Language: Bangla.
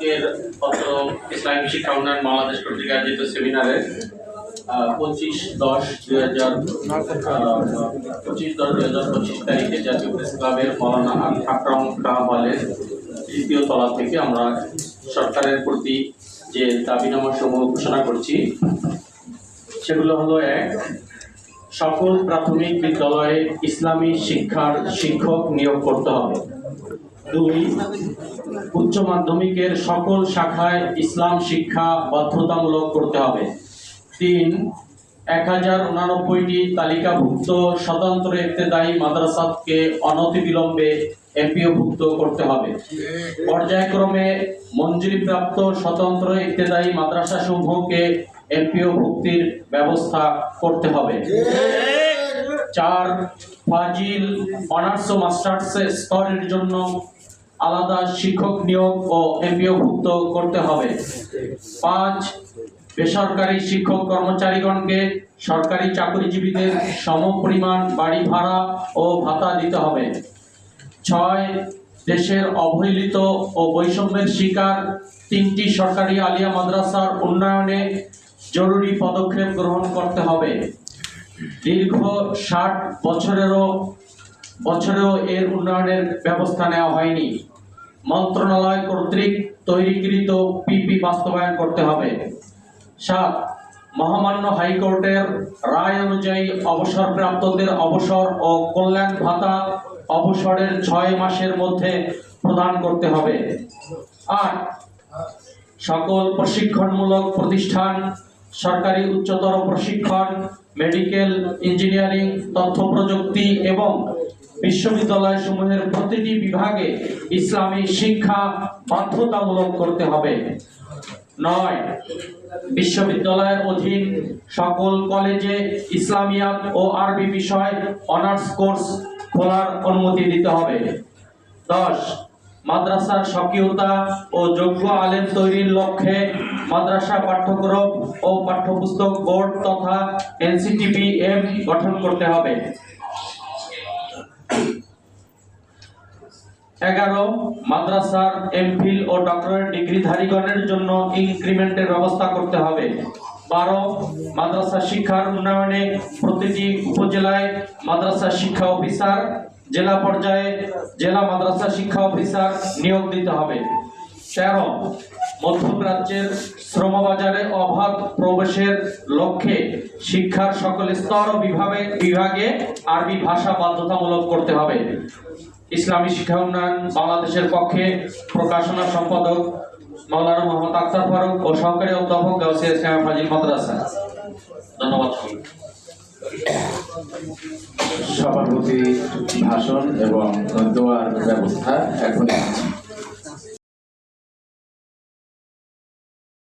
আজকের পত্র ইসলামী শিক্ষা উন্নয়ন বাংলাদেশ কর্তৃক আয়োজিত সেমিনারে 25/10/2025 তারিখে জাতীয় প্রেস ক্লাবের মৌলানা আকরাম খাঁ হলের তৃতীয় তলা থেকে আমরা সরকারের প্রতি যে দাবিনামা সমূহ ঘোষণা করছি সেগুলো হলো: 1, সকল প্রাথমিক বিদ্যালয়ে ইসলামী শিক্ষার শিক্ষক নিয়োগ করতে হবে। 2, উচ্চ মাধ্যমিকের সকল শাখায় ইসলাম শিক্ষা বাধ্যতামূলক করতে হবে। 3, 1089টি তালিকাভুক্ত স্বতন্ত্র ইবতেদায়ী মাদ্রাসাকে অনতিবিলম্বে এমপিওভুক্ত করতে হবে। পর্যায়ক্রমে মঞ্জুরিপ্রাপ্ত স্বতন্ত্র ইবতেদায়ী মাদ্রাসাসমূহকে এমপিও ভুক্তির ব্যবস্থা করতে হবে। 4, ফাজিল, অনার্স ও মাস্টার্স স্তরের জন্য আলাদা শিক্ষক নিয়োগ ও এমপিও ভুক্ত করতে হবে। 5, বেসরকারি শিক্ষক কর্মচারীগণকে সরকারি চাকরিজীবীদের সমপরিমাণ বাড়ি ভাড়া ও ভাতা দিতে হবে। 6, দেশের অবহেলিত ও বৈষম্যের শিকার 3টি সরকারি আলিয়া মাদ্রাসার উন্নয়নে জরুরি পদক্ষেপ গ্রহণ করতে হবে। দীর্ঘ 60 বছরেও এর উন্নয়নের ব্যবস্থা নেওয়া হয়নি। মন্ত্রণালয় কর্তৃক তৈরিকৃত পিপি বাস্তবায়ন করতে হবে। 7, মহামান্য হাইকোর্টের রায় অনুযায়ী অবসরপ্রাপ্তদের অবসর ও কল্যাণ ভাতা অবসরের 6 মাসের মধ্যে প্রদান করতে হবে। 8, সকল প্রশিক্ষণমূলক প্রতিষ্ঠান, সরকারি উচ্চতর প্রশিক্ষণ, মেডিকেল, ইঞ্জিনিয়ারিং, তথ্য প্রযুক্তি এবং বিশ্ববিদ্যালয়সমূহের প্রতিটি বিভাগে ইসলামী শিক্ষা বাধ্যতামূলক করতে হবে। 9, বিশ্ববিদ্যালয়ের অধীন সকল কলেজে ইসলামিয়াত ও আরবি বিষয় অনার্স কোর্স খোলার অনুমতি দিতে হবে। 10, মাদ্রাসার স্বকীয়তা ও যোগ্য আলেম তৈরির লক্ষ্যে মাদ্রাসা পাঠ্যক্রম ও পাঠ্যপুস্তক বোর্ড তথা এনসিটিবিএম গঠন করতে হবে। 11, মাদ্রাসার এমফিল ও ডক্টরেট ডিগ্রিধারীগণের জন্য ইনক্রিমেন্টের ব্যবস্থা করতে হবে। 12, মাদ্রাসা শিক্ষার উন্নয়নে প্রতিটি উপজেলায় মাদ্রাসা শিক্ষা অফিসার, জেলা পর্যায়ে জেলা মাদ্রাসা শিক্ষা অফিসার নিয়োগ দিতে হবে। 13, মধ্যপ্রাচ্যের শ্রমবাজারে অবাধ প্রবেশের লক্ষ্যে শিক্ষার সকল স্তর বিভাগে আরবি ভাষা বাধ্যতামূলক করতে হবে। ইসলামী শিক্ষা উন্নয়ন বাংলাদেশের পক্ষে প্রকাশনা সম্পাদক মাওলানা মোহাম্মদ আখতার ফারুক ও সহকারী অধ্যাপক গাউসিয়া ইসলামিয়া ফাজিল মাদ্রাসা। ধন্যবাদ। সভাপতি ভাষণ এবং দোয়ার ব্যবস্থা এখন